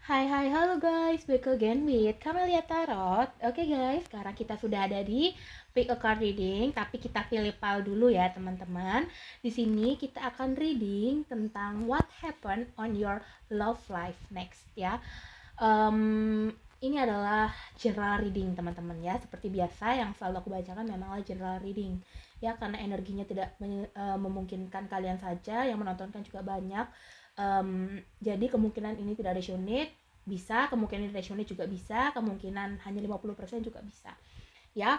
Halo guys, back again with Camelia Tarot. Oke guys, sekarang kita sudah ada di pick a card reading, tapi kita pilih pile dulu ya teman-teman. Di sini kita akan reading tentang what happened on your love life next ya. Ini adalah general reading teman-teman ya. Seperti biasa yang selalu aku bacakan memanglah general reading ya, karena energinya tidak memungkinkan kalian saja, yang menontonkan juga banyak. Jadi kemungkinan ini tidak resonate bisa, kemungkinan resonate juga bisa, kemungkinan hanya 50% juga bisa ya.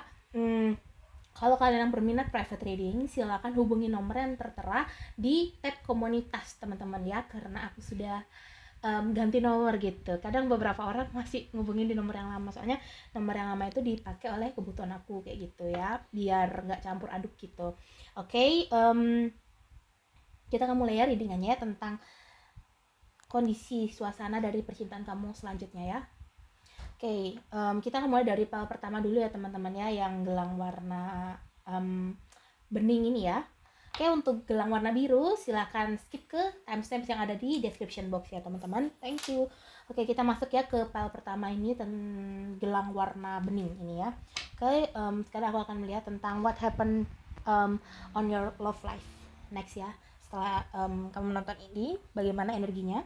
Kalau kalian yang berminat private reading, silakan hubungi nomor yang tertera di tab komunitas teman-teman ya, karena aku sudah ganti nomor gitu. Kadang beberapa orang masih ngubungin di nomor yang lama, soalnya nomor yang lama itu dipakai oleh kebutuhan aku kayak gitu ya, biar nggak campur aduk gitu. Oke, kita akan mulai ya readingannya tentang kondisi suasana dari percintaan kamu selanjutnya ya. Oke, kita akan mulai dari pile pertama dulu ya teman-teman ya, yang gelang warna bening ini ya. Oke, untuk gelang warna biru silahkan skip ke timestamp yang ada di description box ya teman-teman. Thank you. Oke, kita masuk ya ke pile pertama ini, gelang warna bening ini ya. Oke, sekarang aku akan melihat tentang what happened on your love life next ya. Setelah kamu menonton ini, bagaimana energinya.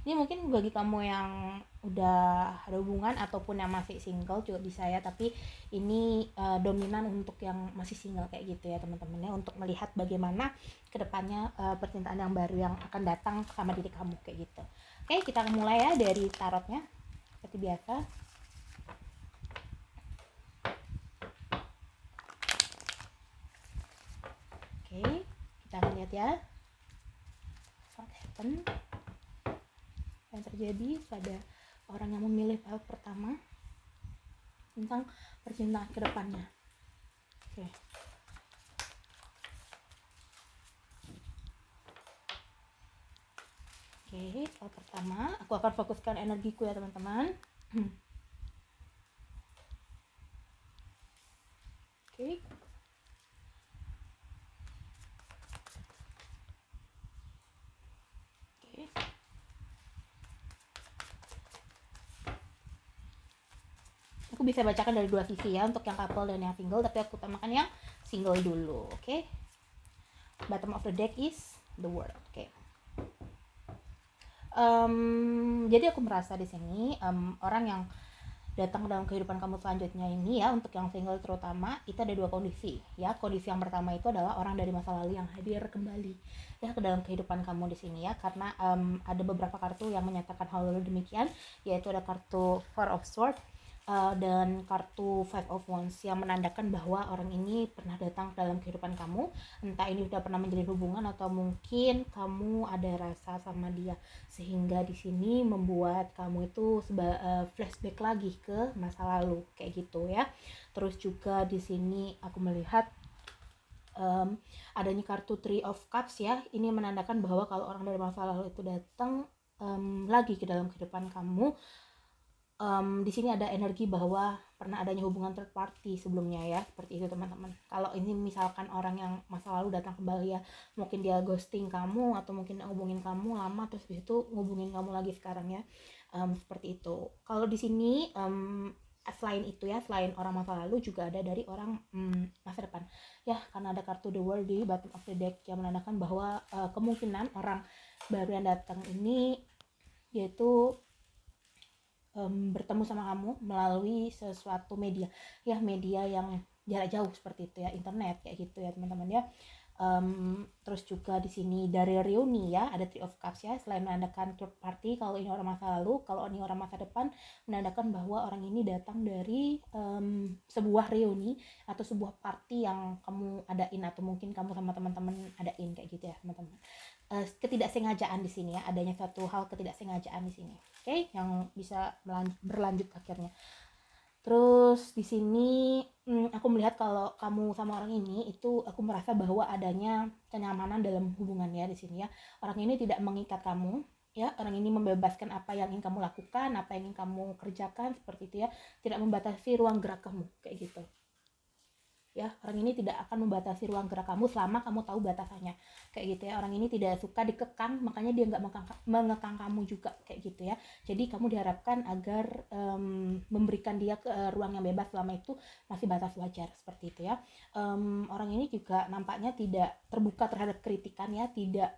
Ini mungkin bagi kamu yang udah ada hubungan ataupun yang masih single juga bisa ya, tapi ini dominan untuk yang masih single kayak gitu ya teman-teman ya, untuk melihat bagaimana kedepannya percintaan yang baru yang akan datang sama diri kamu kayak gitu. Oke, kita akan mulai ya dari tarotnya seperti biasa. Oke, kita akan lihat ya what happened yang terjadi pada orang yang memilih pile pertama tentang percintaan kedepannya. Oke. Oke, pile pertama aku akan fokuskan energiku ya teman-teman. Oke. Aku bisa bacakan dari dua sisi ya, untuk yang couple dan yang single, tapi aku utamakan yang single dulu. Oke. Bottom of the deck is the world. Oke. Jadi aku merasa di sini orang yang datang dalam kehidupan kamu selanjutnya ini ya, untuk yang single terutama, itu ada dua kondisi ya. Kondisi yang pertama itu adalah orang dari masa lalu yang hadir kembali ya ke dalam kehidupan kamu di sini ya, karena ada beberapa kartu yang menyatakan hal demikian, yaitu ada kartu Four of Swords dan kartu Five of Wands, yang menandakan bahwa orang ini pernah datang dalam kehidupan kamu, entah ini sudah pernah menjalin hubungan atau mungkin kamu ada rasa sama dia, sehingga di sini membuat kamu itu flashback lagi ke masa lalu kayak gitu ya. Terus juga di sini aku melihat adanya kartu Three of Cups ya. Ini menandakan bahwa kalau orang dari masa lalu itu datang lagi ke dalam kehidupan kamu, di sini ada energi bahwa pernah adanya hubungan third party sebelumnya ya, seperti itu teman-teman. Kalau ini misalkan orang yang masa lalu datang kembali ya, mungkin dia ghosting kamu atau mungkin ngubungin kamu lama terus habis itu ngubungin kamu lagi sekarang ya, seperti itu. Kalau di sini selain itu ya, selain orang masa lalu juga ada dari orang masa depan ya, karena ada kartu the world di bottom of the deck yang menandakan bahwa kemungkinan orang baru yang datang ini yaitu bertemu sama kamu melalui sesuatu media ya, media yang jarak jauh seperti itu ya, internet kayak gitu ya teman-teman ya. Terus juga di sini dari reuni ya, ada Three of Cups ya, selain menandakan third party kalau ini orang masa lalu, kalau ini orang masa depan menandakan bahwa orang ini datang dari sebuah reuni atau sebuah party yang kamu adain, atau mungkin kamu sama teman-teman adain kayak gitu ya teman-teman. Ketidaksengajaan di sini ya, adanya satu hal ketidaksengajaan di sini. Oke, yang bisa berlanjut akhirnya. Terus di sini aku melihat kalau kamu sama orang ini itu, aku merasa bahwa adanya kenyamanan dalam hubungannya di sini ya. Orang ini tidak mengikat kamu ya, orang ini membebaskan apa yang ingin kamu lakukan, apa yang ingin kamu kerjakan seperti itu ya, tidak membatasi ruang gerak kamu kayak gitu. ya. Orang ini tidak akan membatasi ruang gerak kamu selama kamu tahu batasannya, kayak gitu ya. Orang ini tidak suka dikekang, makanya dia nggak mengekang kamu juga, kayak gitu ya. Jadi kamu diharapkan agar memberikan dia ruang yang bebas selama itu masih batas wajar, seperti itu ya. Orang ini juga nampaknya tidak terbuka terhadap kritikan ya, tidak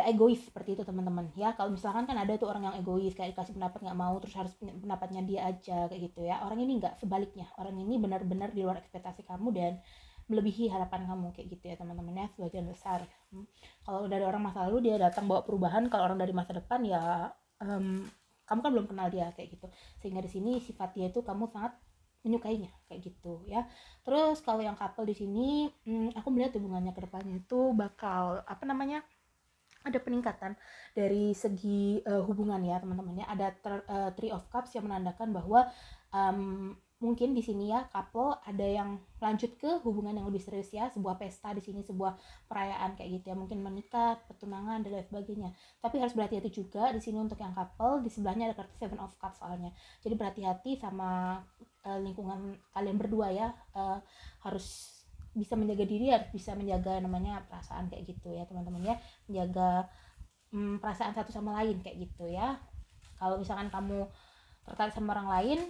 egois seperti itu teman-teman ya. Kalau misalkan kan ada tuh orang yang egois, kayak dikasih pendapat nggak mau, terus harus pendapatnya dia aja, kayak gitu ya. Orang ini nggak, sebaliknya, orang ini benar-benar di luar ekspektasi kamu dan melebihi harapan kamu, kayak gitu ya teman-teman ya, sebagian besar. Kalau dari orang masa lalu dia datang bawa perubahan, kalau orang dari masa depan ya kamu kan belum kenal dia, kayak gitu. Sehingga di sini sifat dia itu kamu sangat menyukainya, kayak gitu ya. Terus kalau yang couple di sini, aku melihat hubungannya ke depannya itu bakal ada peningkatan dari segi hubungan ya teman-teman ya. Ada Three of Cups yang menandakan bahwa mungkin di sini ya couple ada yang lanjut ke hubungan yang lebih serius ya, sebuah pesta di sini, sebuah perayaan, kayak gitu ya, mungkin menikah, pertunangan dan lain sebagainya. Tapi harus berhati-hati juga di sini untuk yang couple. Di sebelahnya ada kartu Seven of Cups soalnya, jadi berhati-hati sama lingkungan kalian berdua ya. Harus bisa menjaga diri, harus bisa menjaga namanya perasaan, kayak gitu ya teman-teman ya. Menjaga perasaan satu sama lain, kayak gitu ya. Kalau misalkan kamu tertarik sama orang lain,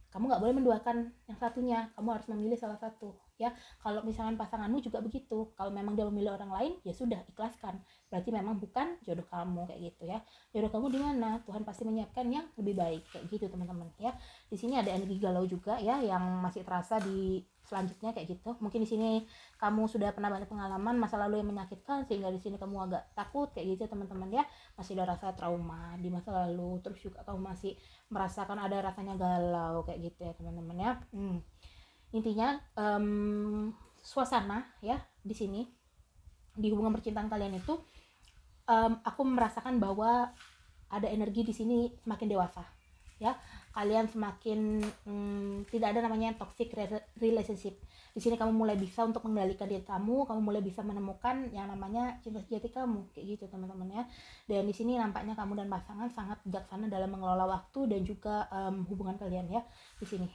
kamu nggak boleh menduakan yang satunya, kamu harus memilih salah satu ya. Kalau misalkan pasanganmu juga begitu, kalau memang dia memilih orang lain, ya sudah, ikhlaskan, berarti memang bukan jodoh kamu, kayak gitu ya. Jodoh kamu di mana? Tuhan pasti menyiapkan yang lebih baik, kayak gitu teman-teman ya. Di sini ada energi galau juga ya yang masih terasa di selanjutnya, kayak gitu. Mungkin di sini kamu sudah pernah banyak pengalaman masa lalu yang menyakitkan, sehingga di sini kamu agak takut, kayak gitu teman-teman ya. Masih ada rasa trauma di masa lalu, terus juga kamu masih merasakan ada rasanya galau, kayak gitu ya teman-teman ya. Intinya suasana ya di sini di hubungan percintaan kalian itu, aku merasakan bahwa ada energi di sini semakin dewasa ya. Kalian semakin tidak ada namanya toxic relationship. Di sini kamu mulai bisa untuk mengendalikan diri kamu mulai bisa menemukan yang namanya cinta sejati kamu, kayak gitu teman-teman ya. Dan di sini nampaknya kamu dan pasangan sangat bijaksana dalam mengelola waktu dan juga hubungan kalian ya. Di sini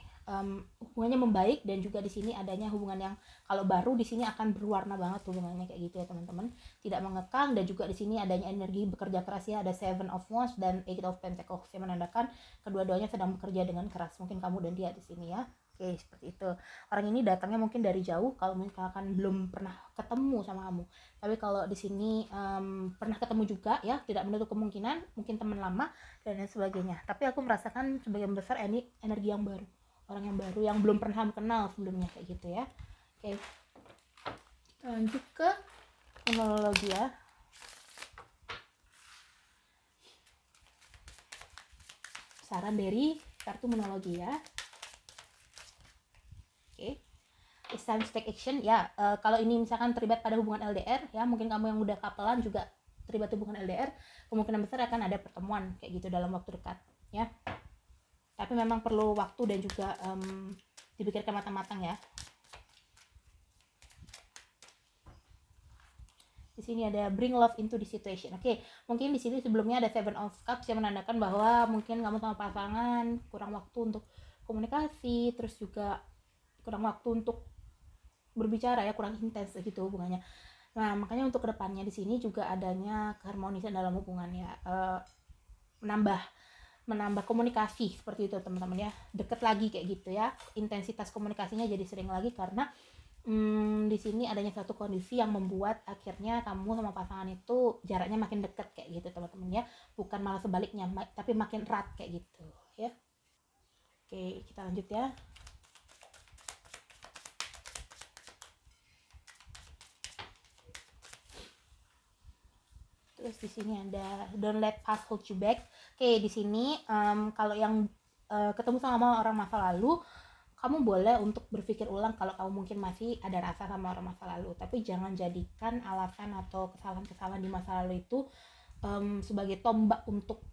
hubungannya membaik, dan juga di sini adanya hubungan yang kalau baru di sini akan berwarna banget hubungannya, kayak gitu ya teman-teman. Tidak mengekang, dan juga di sini adanya energi bekerja keras ya. Ada Seven of Wands dan Eight of Pentacles yang menandakan kedua-duanya sedang bekerja dengan keras, mungkin kamu dan dia di sini ya. Oke, seperti itu. Orang ini datangnya mungkin dari jauh kalau misalkan belum pernah ketemu sama kamu. Tapi kalau di sini pernah ketemu juga ya, tidak menutup kemungkinan mungkin teman lama dan lain sebagainya. Tapi aku merasakan sebagian besar ini energi yang baru, orang yang baru yang belum pernah kenal sebelumnya, kayak gitu ya. Oke, lanjut ke numerologi ya. Saran dari kartu numerologi ya. Oke, it's time to take action ya. Kalau ini misalkan terlibat pada hubungan LDR ya, mungkin kamu yang udah kapelan juga terlibat hubungan LDR, kemungkinan besar akan ada pertemuan, kayak gitu, dalam waktu dekat ya. Tapi memang perlu waktu dan juga dipikirkan matang-matang ya. Di sini ada bring love into the situation. Oke, mungkin di sini sebelumnya ada Seven of Cups yang menandakan bahwa mungkin kamu sama pasangan kurang waktu untuk komunikasi, terus juga kurang waktu untuk berbicara ya, kurang intens gitu hubungannya. Nah, makanya untuk kedepannya di sini juga adanya keharmonisan dalam hubungannya, menambah komunikasi, seperti itu teman-teman ya. Deket lagi, kayak gitu ya. Intensitas komunikasinya jadi sering lagi karena di sini adanya satu kondisi yang membuat akhirnya kamu sama pasangan itu jaraknya makin dekat, kayak gitu teman-teman ya. Bukan malah sebaliknya, tapi makin erat, kayak gitu ya. Oke, kita lanjut ya. Terus di sini ada don't let past hold you back. Oke, di sini kalau yang ketemu sama orang masa lalu, kamu boleh untuk berpikir ulang kalau kamu mungkin masih ada rasa sama orang masa lalu, tapi jangan jadikan alasan atau kesalahan-kesalahan di masa lalu itu sebagai tombak untuk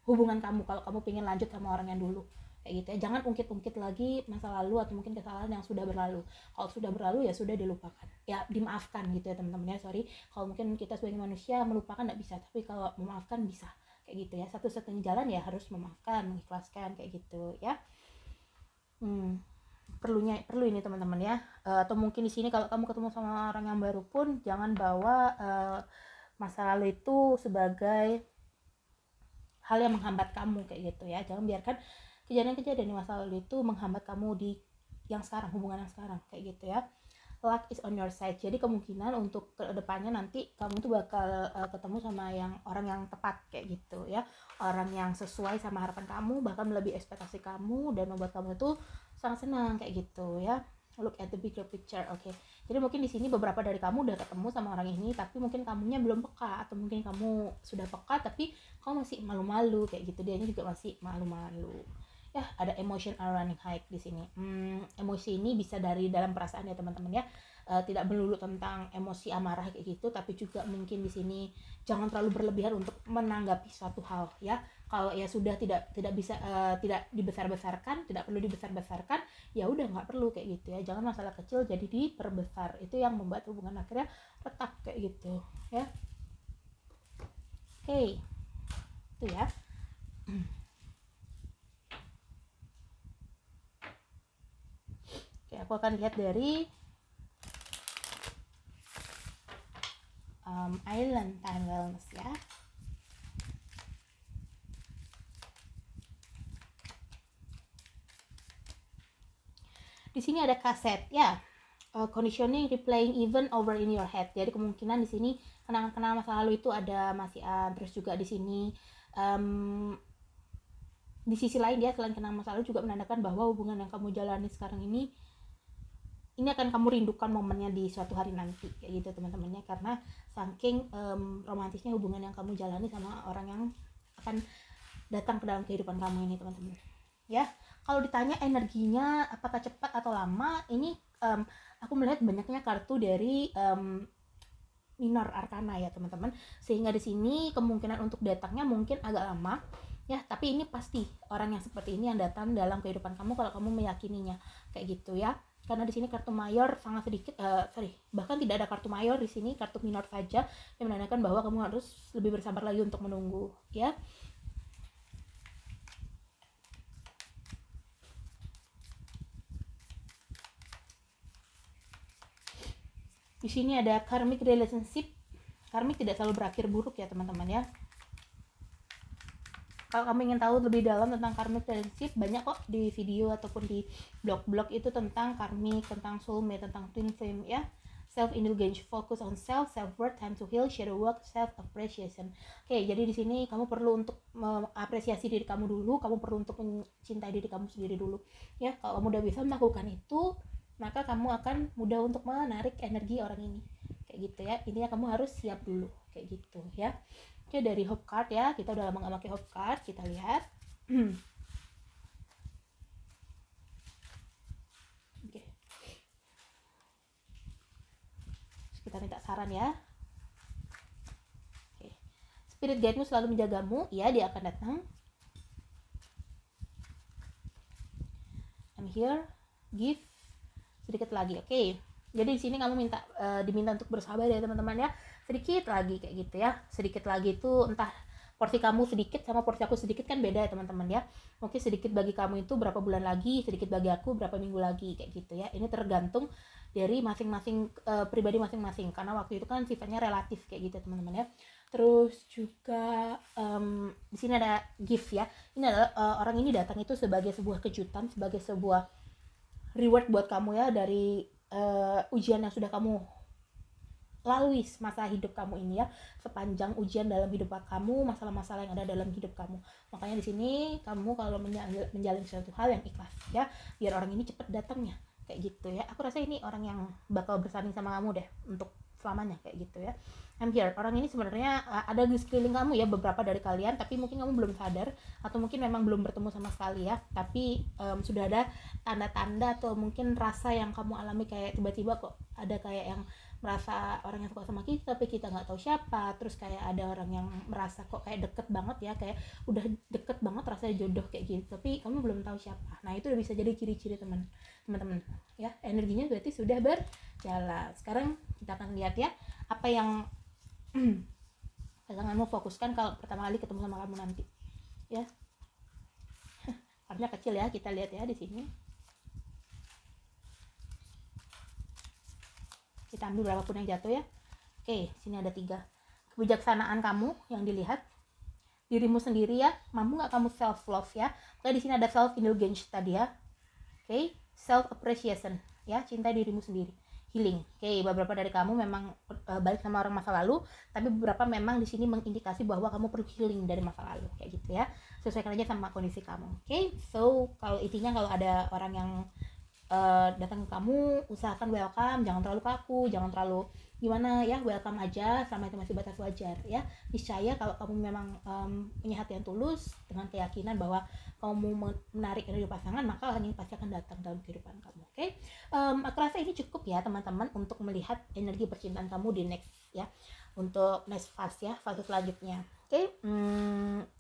hubungan kamu kalau kamu pengen lanjut sama orang yang dulu, kayak gitu ya. Jangan ungkit-ungkit lagi masa lalu atau mungkin kesalahan yang sudah berlalu. Kalau sudah berlalu ya sudah, dilupakan ya, dimaafkan gitu ya teman-teman ya. Sorry kalau mungkin kita sebagai manusia melupakan nggak bisa, tapi kalau memaafkan bisa, kayak gitu ya. Satu-satunya jalan ya harus memaafkan, mengikhlaskan, kayak gitu ya. hmm, perlu ini teman-teman ya. Atau mungkin di sini kalau kamu ketemu sama orang yang baru pun jangan bawa masa lalu itu sebagai hal yang menghambat kamu kayak gitu ya. Jangan biarkan kejadian-kejadian di masa lalu itu menghambat kamu di yang sekarang, hubungan yang sekarang kayak gitu ya. Luck is on your side. Jadi kemungkinan untuk kedepannya nanti kamu tuh bakal ketemu sama orang yang tepat kayak gitu ya. Orang yang sesuai sama harapan kamu, bahkan melebihi ekspektasi kamu dan membuat kamu tuh sangat senang kayak gitu ya. Look at the bigger picture. Oke. Jadi mungkin di sini beberapa dari kamu udah ketemu sama orang ini, tapi mungkin kamunya belum peka, atau mungkin kamu sudah peka tapi kamu masih malu-malu kayak gitu. Dianya juga masih malu-malu. Ya, ada emotion are running high di sini. Emosi ini bisa dari dalam perasaan ya teman-teman ya. Tidak melulu tentang emosi amarah kayak gitu, tapi juga mungkin di sini jangan terlalu berlebihan untuk menanggapi suatu hal ya. Kalau ya sudah tidak bisa tidak dibesar-besarkan, tidak perlu dibesar-besarkan, ya udah nggak perlu kayak gitu ya. Jangan masalah kecil jadi diperbesar. Itu yang membuat hubungan akhirnya retak kayak gitu ya. Oke. Itu ya. Oke, aku akan lihat dari Island Time Wellness ya. Di sini ada kaset ya. Conditioning replaying even over in your head. Jadi kemungkinan di sini kenangan-kenangan masa lalu itu ada masih terus juga di sini di sisi lain dia selain kenangan masa lalu juga menandakan bahwa hubungan yang kamu jalani sekarang ini akan kamu rindukan momennya di suatu hari nanti kayak gitu teman-temannya, karena saking romantisnya hubungan yang kamu jalani sama orang yang akan datang ke dalam kehidupan kamu ini teman-teman ya. Kalau ditanya energinya apakah cepat atau lama, ini aku melihat banyaknya kartu dari minor arcana ya teman-teman, sehingga di sini kemungkinan untuk datangnya mungkin agak lama ya, tapi ini pasti orang yang seperti ini yang datang dalam kehidupan kamu kalau kamu meyakininya kayak gitu ya. Karena di sini kartu mayor sangat sedikit, bahkan tidak ada kartu mayor di sini, kartu minor saja yang menandakan bahwa kamu harus lebih bersabar lagi untuk menunggu ya. Di sini ada karmic relationship. Karmic tidak selalu berakhir buruk ya teman-teman ya. Kalau kamu ingin tahu lebih dalam tentang karmic relationship, banyak kok di video ataupun di blog-blog itu tentang karmic, tentang soulmate, tentang twin flame ya. Self-indulgence, focus on self, self-worth, time to heal, shadow work, self-appreciation. Oke, jadi di sini kamu perlu untuk mengapresiasi diri kamu dulu, kamu perlu untuk mencintai diri kamu sendiri dulu. Ya, kalau kamu udah bisa melakukan itu, maka kamu akan mudah untuk menarik energi orang ini. Kayak gitu ya. Intinya kamu harus siap dulu, kayak gitu ya. Oke, dari Hope Card ya, kita udah lama gak pakai Hope Card, kita lihat. Oke. Terus kita minta saran ya. Oke. Spirit guide-mu selalu menjagamu, ya dia akan datang. I'm here, give sedikit lagi, oke. Jadi di sini kamu diminta untuk bersabar ya teman-teman ya. Sedikit lagi kayak gitu ya. Sedikit lagi itu entah porsi kamu sedikit sama porsi aku sedikit kan beda ya teman-teman ya. Mungkin sedikit bagi kamu itu berapa bulan lagi, sedikit bagi aku berapa minggu lagi kayak gitu ya. Ini tergantung dari masing-masing pribadi masing-masing, karena waktu itu kan sifatnya relatif kayak gitu teman-teman ya. Terus juga di sini ada gift ya. Ini adalah orang ini datang itu sebagai sebuah kejutan, sebagai sebuah reward buat kamu ya dari ujian yang sudah kamu lalui masa hidup kamu ini ya. Sepanjang ujian dalam hidup kamu, masalah-masalah yang ada dalam hidup kamu. Makanya di sini kamu kalau menjalani suatu hal yang ikhlas ya, biar orang ini cepat datangnya kayak gitu ya. Aku rasa ini orang yang bakal bersanding sama kamu deh untuk selamanya kayak gitu ya. I'm here. Orang ini sebenarnya ada di sekeliling kamu ya, beberapa dari kalian, tapi mungkin kamu belum sadar atau mungkin memang belum bertemu sama sekali ya. Tapi sudah ada tanda-tanda atau mungkin rasa yang kamu alami, kayak tiba-tiba kok ada kayak yang merasa orang yang suka sama kita tapi kita nggak tahu siapa. Terus kayak ada orang yang merasa kok kayak deket banget ya, kayak udah deket banget rasanya jodoh kayak gitu, tapi kamu belum tahu siapa. Nah itu udah bisa jadi ciri-ciri teman-teman ya. Energinya berarti sudah berjalan. Sekarang kita akan lihat ya apa yang pasanganmu fokuskan kalau pertama kali ketemu sama kamu nanti ya. Karena kecil ya, kita lihat ya di sini. Kita ambil berapapun yang jatuh ya. Oke, sini ada 3. Kebijaksanaan kamu yang dilihat, dirimu sendiri ya, mampu nggak kamu self love ya. Oke, di sini ada self indulgence tadi ya. Oke, self appreciation ya, cinta dirimu sendiri. Healing. Oke, beberapa dari kamu memang balik sama orang masa lalu, tapi beberapa memang di sini mengindikasi bahwa kamu perlu healing dari masa lalu, kayak gitu ya. Sesuaikan aja sama kondisi kamu. Oke, so kalau intinya kalau ada orang yang datang ke kamu, usahakan welcome, jangan terlalu kaku, jangan terlalu gimana ya, welcome aja selama itu masih batas wajar ya. Niscaya kalau kamu memang punya hati yang tulus dengan keyakinan bahwa kamu menarik energi pasangan, maka orang ini pasti akan datang dalam kehidupan kamu. Oke, aku rasa ini cukup ya teman-teman untuk melihat energi percintaan kamu di next ya, untuk next fase ya, fase selanjutnya. Oke,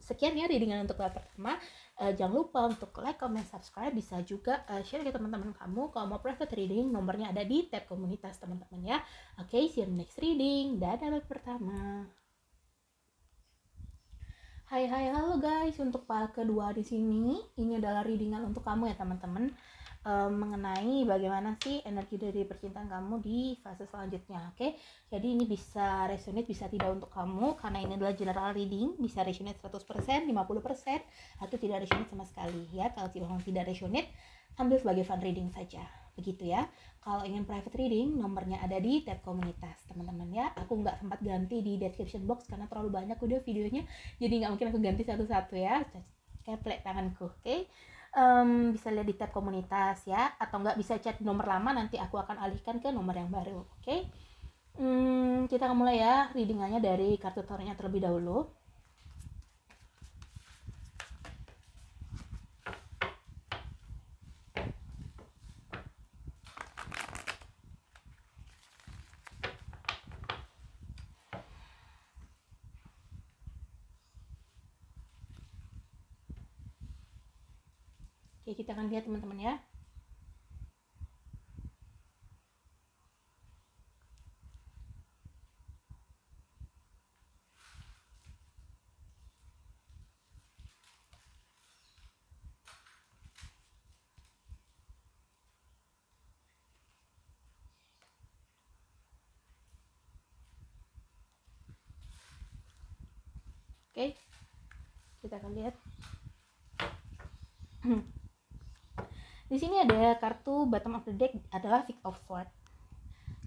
sekian ya readingan untuk tahap pertama. Jangan lupa untuk like, comment, subscribe, bisa juga share ke teman-teman kamu. Kalau mau private reading, nomornya ada di tab komunitas teman-teman ya. Oke, see you next reading. Dadah pertama. Hai, halo guys. Untuk part kedua di sini, ini adalah readingan untuk kamu ya teman-teman. Mengenai bagaimana sih energi dari percintaan kamu di fase selanjutnya. Oke, jadi ini bisa resonate, bisa tidak untuk kamu, karena ini adalah general reading. Bisa resonate 100%, 50%, atau tidak resonate sama sekali ya. Kalau memang tidak resonate, ambil sebagai fun reading saja, begitu ya. Kalau ingin private reading, nomornya ada di tab komunitas teman-teman ya. Aku nggak sempat ganti di description box karena terlalu banyak udah videonya, jadi nggak mungkin aku ganti satu-satu ya, keplek tanganku. Oke, bisa lihat di tab komunitas ya, atau nggak bisa chat nomor lama, nanti aku akan alihkan ke nomor yang baru. Oke, kita mulai ya readingannya dari kartu tarotnya terlebih dahulu. Oke, kita akan lihat teman-teman ya. Oke, kita akan lihat. Di sini ada kartu bottom of the deck adalah Six of Swords.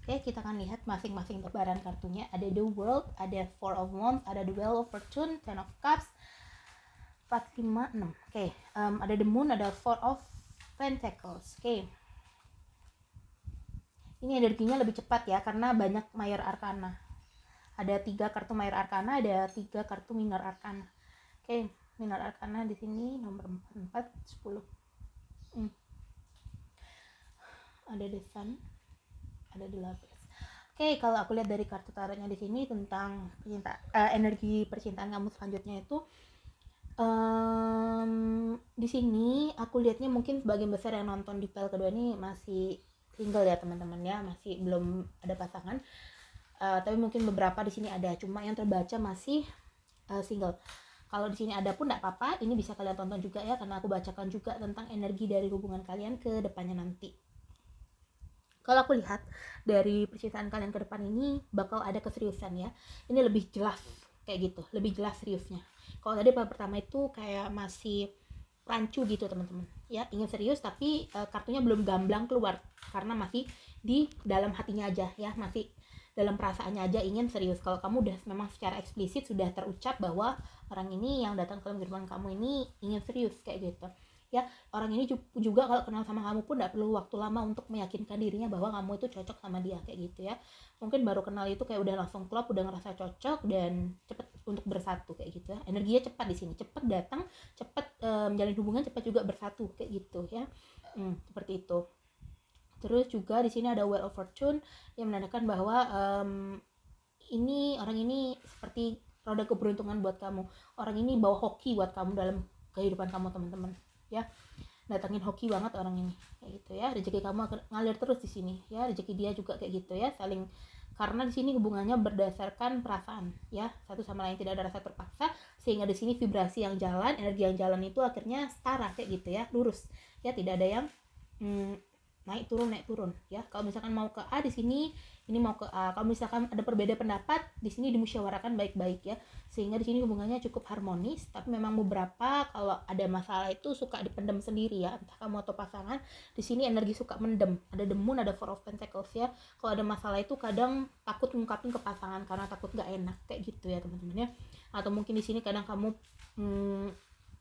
Oke, kita akan lihat masing-masing tebaran kartunya. Ada The World, ada Four of Wands, ada The Wheel of Fortune, Ten of Cups, 4, 5, 6. Oke, ada The Moon, ada Four of Pentacles. Oke, ini energinya lebih cepat ya, karena banyak Major Arcana. Ada 3 kartu Major Arcana, ada 3 kartu Minor Arcana. Oke, Minor Arcana di sini nomor 4, 10. Ada The Sun, ada The Lovers. Oke, kalau aku lihat dari kartu tarotnya di sini tentang energi percintaan kamu selanjutnya itu, di sini aku lihatnya mungkin sebagian besar yang nonton di pel kedua ini masih single ya teman-teman ya, masih belum ada pasangan. Tapi mungkin beberapa di sini ada, cuma yang terbaca masih single. Kalau di sini ada pun tidak apa-apa, ini bisa kalian tonton juga ya, karena aku bacakan juga tentang energi dari hubungan kalian ke depannya nanti. Kalau aku lihat dari percintaan kalian ke depan ini bakal ada keseriusan ya. Ini lebih jelas kayak gitu, lebih jelas seriusnya. Kalau tadi pertama itu kayak masih rancu gitu teman-teman ya, ingin serius tapi kartunya belum gamblang keluar karena masih di dalam hatinya aja ya, masih dalam perasaannya aja ingin serius. Kalau kamu udah memang secara eksplisit sudah terucap bahwa orang ini yang datang ke dalam kehidupan kamu ini ingin serius kayak gitu ya. Orang ini juga kalau kenal sama kamu pun tidak perlu waktu lama untuk meyakinkan dirinya bahwa kamu itu cocok sama dia kayak gitu ya. Mungkin baru kenal itu kayak udah langsung klop, udah ngerasa cocok dan cepet untuk bersatu kayak gitu ya. Energinya cepat di sini, cepat datang, cepat menjalin hubungan, cepat juga bersatu kayak gitu ya. Seperti itu. Terus juga di sini ada Wheel of Fortune yang menandakan bahwa ini orang ini seperti roda keberuntungan buat kamu. Orang ini bawa hoki buat kamu dalam kehidupan kamu teman-teman ya. Datangin hoki banget orang ini kayak gitu ya. Rezeki kamu akan ngalir terus di sini ya, rezeki dia juga kayak gitu ya, saling, karena di sini hubungannya berdasarkan perasaan ya, satu sama lain, tidak ada rasa terpaksa, sehingga di sini vibrasi yang jalan, energi yang jalan itu akhirnya setara kayak gitu ya, lurus ya, tidak ada yang naik turun ya. Kalau misalkan mau ke A di sini ini mau ke A. Kalau misalkan ada perbedaan pendapat, di sini dimusyawarahkan baik-baik ya, sehingga di sini hubungannya cukup harmonis. Tapi memang beberapa kalau ada masalah itu suka dipendam sendiri ya, entah kamu atau pasangan. Di sini energi suka mendem, ada the moon, ada four of pentacles ya. Kalau ada masalah itu kadang takut ngungkapin ke pasangan karena takut nggak enak kayak gitu ya teman-teman ya. Atau mungkin di sini kadang kamu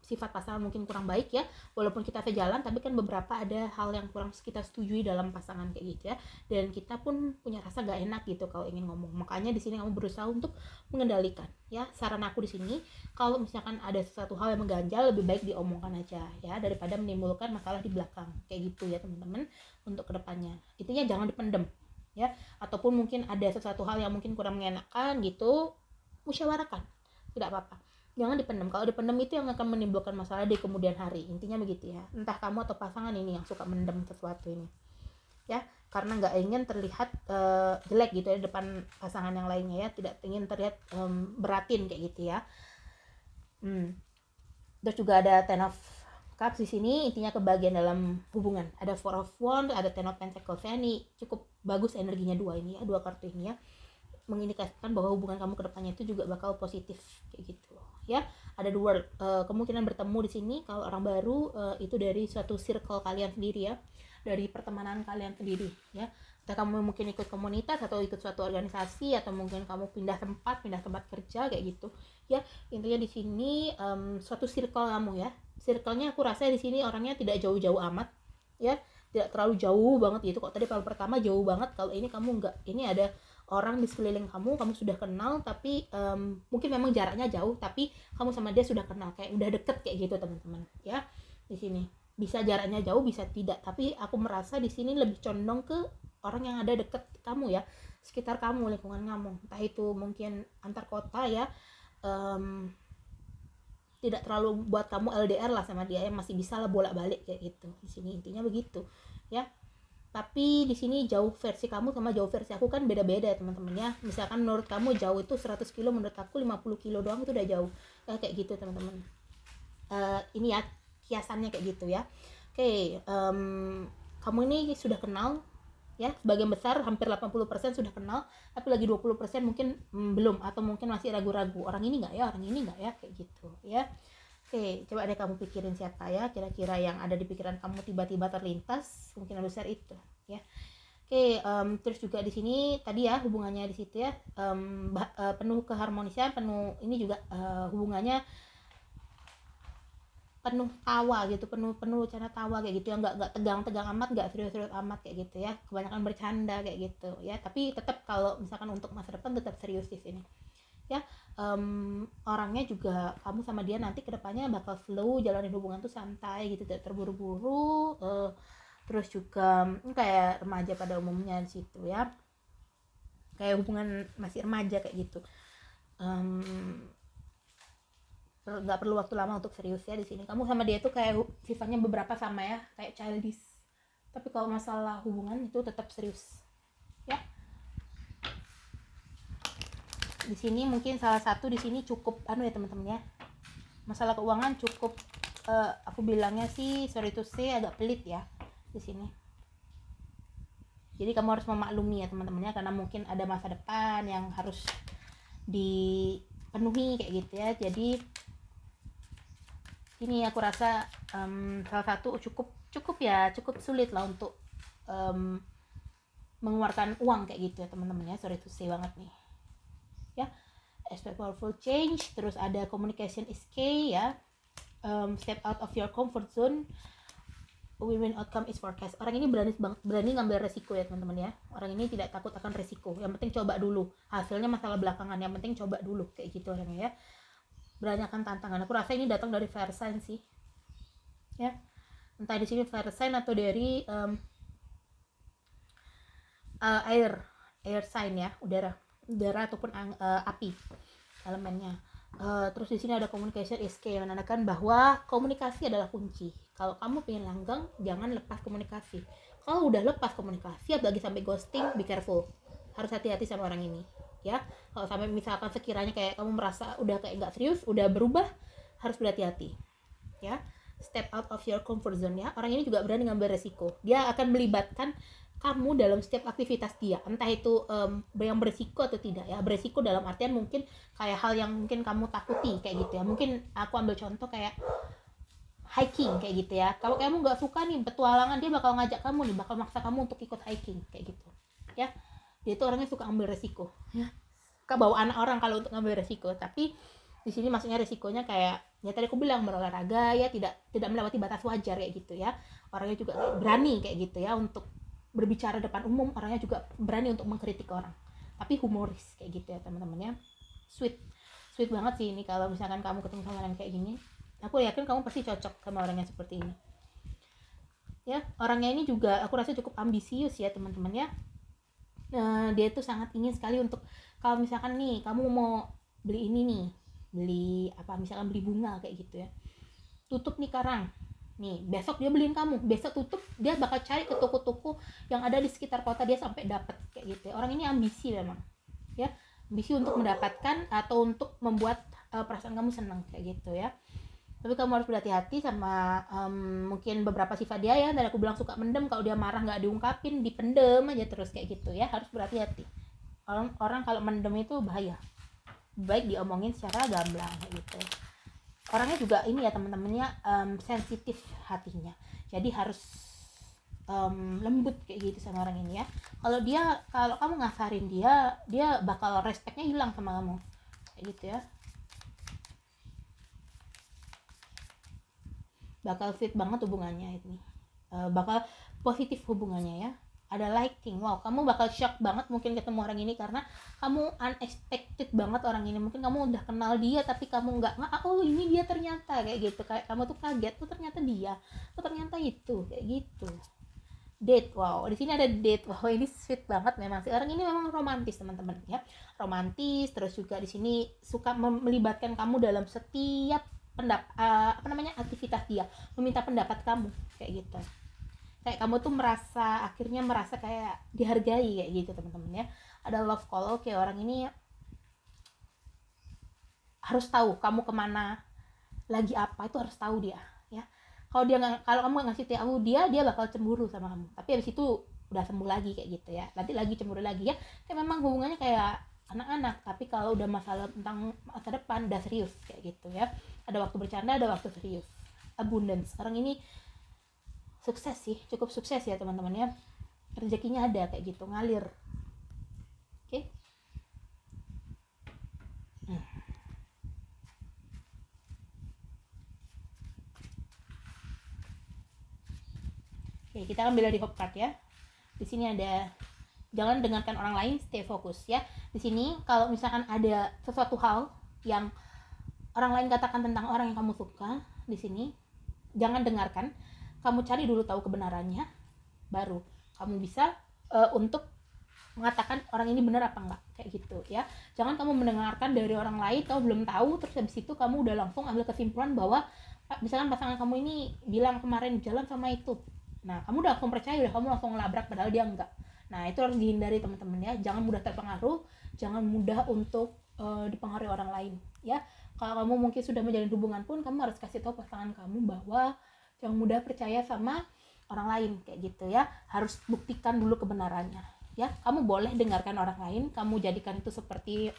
sifat pasangan mungkin kurang baik ya, walaupun kita sejalan tapi kan beberapa ada hal yang kurang kita setujui dalam pasangan kayak gitu ya, dan kita pun punya rasa gak enak gitu kalau ingin ngomong. Makanya di sini kamu berusaha untuk mengendalikan ya. Saran aku di sini, kalau misalkan ada sesuatu hal yang mengganjal, lebih baik diomongkan aja ya, daripada menimbulkan masalah di belakang kayak gitu ya teman-teman. Untuk kedepannya intinya jangan dipendem ya, ataupun mungkin ada sesuatu hal yang mungkin kurang mengenakan gitu, musyawarahkan, tidak apa-apa, jangan dipendam. Kalau dipendam itu yang akan menimbulkan masalah di kemudian hari, intinya begitu ya. Entah kamu atau pasangan ini yang suka mendem sesuatu ini ya, karena nggak ingin terlihat jelek gitu ya depan pasangan yang lainnya ya, tidak ingin terlihat beratin kayak gitu ya. Terus juga ada Ten of Cups di sini, intinya kebahagiaan dalam hubungan. Ada Four of Wands, ada Ten of Pentacles ya, ini cukup bagus energinya dua ini ya, dua kartu ini ya, mengindikasikan bahwa hubungan kamu ke depannya itu juga bakal positif kayak gitu ya. Ada dua kemungkinan bertemu di sini kalau orang baru itu dari suatu circle kalian sendiri ya, dari pertemanan kalian sendiri ya. Entah kamu mungkin ikut komunitas atau ikut suatu organisasi, atau mungkin kamu pindah tempat kerja kayak gitu ya. Intinya di sini suatu circle kamu ya. Circle-nya aku rasa di sini orangnya tidak jauh-jauh amat ya, tidak terlalu jauh banget gitu. Kok tadi kalau pertama jauh banget, kalau ini kamu enggak, ini ada orang di sekeliling kamu sudah kenal, tapi mungkin memang jaraknya jauh, tapi kamu sama dia sudah kenal, kayak udah deket kayak gitu teman-teman ya. Di sini bisa jaraknya jauh, bisa tidak, tapi aku merasa di sini lebih condong ke orang yang ada deket kamu ya, sekitar kamu, lingkungan kamu, entah itu mungkin antar kota ya, tidak terlalu buat kamu LDR lah sama dia, yang masih bisa lah bolak-balik kayak gitu. Di sini intinya begitu ya. Tapi di sini jauh versi kamu sama jauh versi aku kan beda-beda ya teman-teman ya. Misalkan menurut kamu jauh itu 100 kilo, menurut aku 50 kilo doang itu udah jauh kayak gitu teman-teman. Ini ya kiasannya kayak gitu ya. Oke, kamu ini sudah kenal ya, sebagian besar hampir 80% sudah kenal, tapi lagi 20% mungkin belum, atau mungkin masih ragu-ragu, orang ini enggak ya, orang ini enggak ya, kayak gitu ya. Oke, coba deh kamu pikirin siapa ya kira-kira yang ada di pikiran kamu tiba-tiba terlintas, kemungkinan besar itu ya. Oke, terus juga di sini tadi ya hubungannya di situ ya, penuh keharmonisan, penuh ini juga hubungannya penuh tawa gitu, penuh cara tawa kayak gitu ya, nggak tegang-tegang amat, nggak serius-serius amat kayak gitu ya, kebanyakan bercanda kayak gitu ya. Tapi tetap kalau misalkan untuk masa depan tetap serius di sini ya. Orangnya juga kamu sama dia nanti kedepannya bakal flow, jalanin hubungan tuh santai gitu, tidak terburu-buru, terus juga kayak remaja pada umumnya di situ ya, kayak hubungan masih remaja kayak gitu. Nggak perlu waktu lama untuk serius ya. Di sini kamu sama dia tuh kayak sifatnya beberapa sama ya, kayak childish, tapi kalau masalah hubungan itu tetap serius ya. Di sini mungkin salah satu di sini cukup ya teman-teman ya, masalah keuangan cukup aku bilangnya sih, sorry to say, agak pelit ya di sini. Jadi kamu harus memaklumi ya teman-teman ya, karena mungkin ada masa depan yang harus dipenuhi kayak gitu ya. Jadi ini aku rasa salah satu cukup sulit lah untuk mengeluarkan uang kayak gitu ya teman-teman ya, sorry to say banget nih ya. Expect powerful change, terus ada communication is key ya, step out of your comfort zone, win-win outcome is forecast. Orang ini berani ngambil resiko ya teman-teman ya. Orang ini tidak takut akan resiko, yang penting coba dulu, hasilnya masalah belakangan, yang penting coba dulu kayak gitu orangnya ya. Berani akan tantangan. Aku rasa ini datang dari fire sign sih ya, entah di sini fire sign atau dari air sign ya, udara ataupun api elemennya. Terus di sini ada communication is key, menandakan bahwa komunikasi adalah kunci. Kalau kamu pengen langgeng, jangan lepas komunikasi. Kalau udah lepas komunikasi, apalagi sampai ghosting, be careful, harus hati-hati sama orang ini ya. Kalau sampai misalkan sekiranya kayak kamu merasa udah kayak nggak serius, udah berubah, harus berhati-hati ya. Step out of your comfort zone ya. Orang ini juga berani ngambil resiko, dia akan melibatkan kamu dalam setiap aktivitas dia, entah itu yang beresiko atau tidak ya. Beresiko dalam artian mungkin kayak hal yang mungkin kamu takuti kayak gitu ya. Mungkin aku ambil contoh kayak hiking kayak gitu ya. Kalau kamu nggak suka nih petualangan, dia bakal ngajak kamu nih, bakal maksa kamu untuk ikut hiking kayak gitu ya. Dia itu orangnya suka ambil resiko ya. Suka bawa anak orang kalau untuk ngambil resiko. Tapi di sini maksudnya resikonya kayak ya tadi aku bilang, berolahraga ya, tidak melewati batas wajar kayak gitu ya. Orangnya juga berani kayak gitu ya untuk berbicara depan umum, orangnya juga berani untuk mengkritik orang, tapi humoris kayak gitu ya teman-temannya. Sweet banget sih ini. Kalau misalkan kamu ketemu sama orang kayak gini, aku yakin kamu pasti cocok sama orang yang seperti ini ya. Orangnya ini juga aku rasa cukup ambisius ya teman-teman ya. Dia tuh sangat ingin sekali untuk, kalau misalkan nih kamu mau beli ini nih, beli apa, misalkan beli bunga kayak gitu ya, tutup nih karang nih, besok dia beliin kamu, besok tutup, dia bakal cari ke toko-toko yang ada di sekitar kota dia sampai dapat kayak gitu ya. Orang ini ambisi memang ya, ambisi untuk mendapatkan atau untuk membuat perasaan kamu senang kayak gitu ya. Tapi kamu harus berhati-hati sama mungkin beberapa sifat dia ya. Dan aku bilang suka mendem, kalau dia marah nggak diungkapin, dipendem aja terus kayak gitu ya. Harus berhati-hati. Orang kalau mendem itu bahaya, baik diomongin secara gamblang kayak gitu. Orangnya juga ini ya teman-temannya, sensitif hatinya, jadi harus lembut kayak gitu sama orang ini ya. Kalau kamu ngasarin dia bakal respectnya hilang sama kamu kayak gitu ya. Bakal fit banget hubungannya ini, bakal positif hubungannya ya. Ada liking, wow, kamu bakal shock banget mungkin ketemu orang ini, karena kamu unexpected banget orang ini. Mungkin kamu udah kenal dia tapi kamu nggak oh ini dia ternyata kayak gitu, kayak kamu tuh kaget, oh ternyata dia, oh ternyata itu kayak gitu. Date, wow, di sini ada date, wow, ini sweet banget memang sih. Orang ini memang romantis teman-teman ya, romantis. Terus juga di sini suka melibatkan kamu dalam setiap aktivitas dia, meminta pendapat kamu kayak gitu. Kayak kamu tuh akhirnya merasa kayak dihargai kayak gitu teman-teman ya. Ada love call, oke, orang ini harus tahu kamu kemana, lagi apa, itu harus tahu dia ya. Kalau kamu nggak ngasih tahu dia bakal cemburu sama kamu, tapi habis itu udah sembuh lagi kayak gitu ya, nanti lagi cemburu lagi ya. Kayak memang hubungannya kayak anak-anak, tapi kalau udah masalah tentang masa depan udah serius kayak gitu ya. Ada waktu bercanda, ada waktu serius. Abundance, orang ini sukses sih, cukup sukses ya teman-teman ya. Rezekinya ada kayak gitu, ngalir. Oke. Oke, kita ambil dari Hope Card ya. Di sini ada, jangan dengarkan orang lain, stay fokus ya. Di sini kalau misalkan ada sesuatu hal yang orang lain katakan tentang orang yang kamu suka, di sini jangan dengarkan. Kamu cari dulu tahu kebenarannya, baru kamu bisa untuk mengatakan orang ini benar apa enggak kayak gitu ya. Jangan kamu mendengarkan dari orang lain, kamu belum tahu, terus habis itu kamu udah langsung ambil kesimpulan bahwa misalkan pasangan kamu ini bilang kemarin jalan sama itu, nah kamu udah langsung percaya, udah kamu langsung ngelabrak padahal dia enggak. Nah itu harus dihindari teman-teman ya. Jangan mudah terpengaruh, jangan mudah untuk dipengaruhi orang lain ya. Kalau kamu mungkin sudah menjalin hubungan pun, kamu harus kasih tahu pasangan kamu bahwa jangan mudah percaya sama orang lain kayak gitu ya. Harus buktikan dulu kebenarannya ya. Kamu boleh dengarkan orang lain, kamu jadikan itu seperti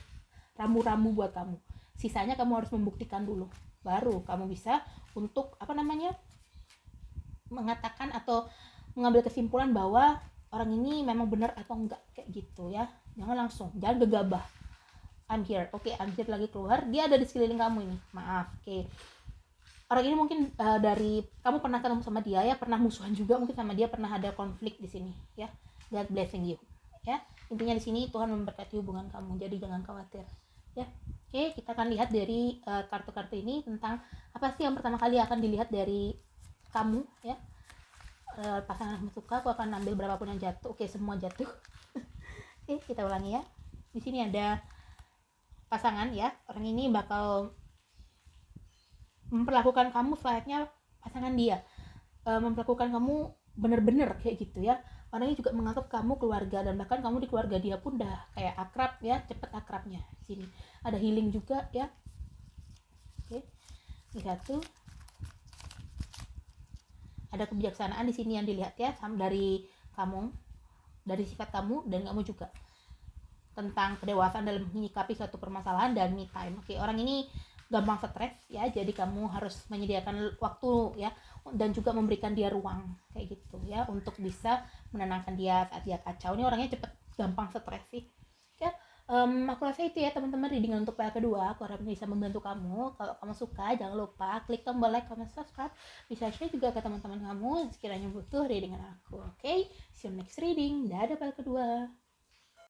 rambu-rambu buat kamu. Sisanya kamu harus membuktikan dulu, baru kamu bisa untuk mengatakan atau mengambil kesimpulan bahwa orang ini memang benar atau enggak kayak gitu ya. Jangan langsung, jangan gegabah. I'm here, oke, I'm here lagi keluar, dia ada di sekeliling kamu ini, maaf, oke. Orang ini mungkin dari kamu pernah ketemu sama dia ya, pernah musuhan juga mungkin sama dia, pernah ada konflik di sini ya. God blessing you ya. Intinya di sini Tuhan memberkati hubungan kamu, jadi jangan khawatir ya. Oke, kita akan lihat dari kartu-kartu ini tentang apa sih yang pertama kali akan dilihat dari kamu ya. Pasangan kamu suka, aku akan ambil berapapun yang jatuh. Oke, semua jatuh. Oke, kita ulangi ya. Di sini ada pasangan ya. Orang ini bakal memperlakukan kamu selayaknya pasangan dia, memperlakukan kamu bener-bener kayak gitu ya. Orang ini juga menganggap kamu keluarga, dan bahkan kamu di keluarga dia pun udah kayak akrab ya, cepet akrabnya. Di sini ada healing juga ya. Oke, ini satu. Ada kebijaksanaan di sini yang dilihat ya dari kamu. dari sifat kamu dan kamu juga, tentang kedewasaan dalam menyikapi suatu permasalahan dan me time. Oke, orang ini gampang stres ya, jadi kamu harus menyediakan waktu ya, dan juga memberikan dia ruang kayak gitu ya, untuk bisa menenangkan dia saat dia kacau. Ini orangnya cepet gampang stres sih ya. Aku rasa itu ya teman-teman reading untuk PL kedua. Aku harap bisa membantu kamu. Kalau kamu suka, jangan lupa klik tombol like, comment, subscribe. Bisa share juga ke teman-teman kamu sekiranya butuh readingan aku. Oke, see you next reading. Dadah PL kedua.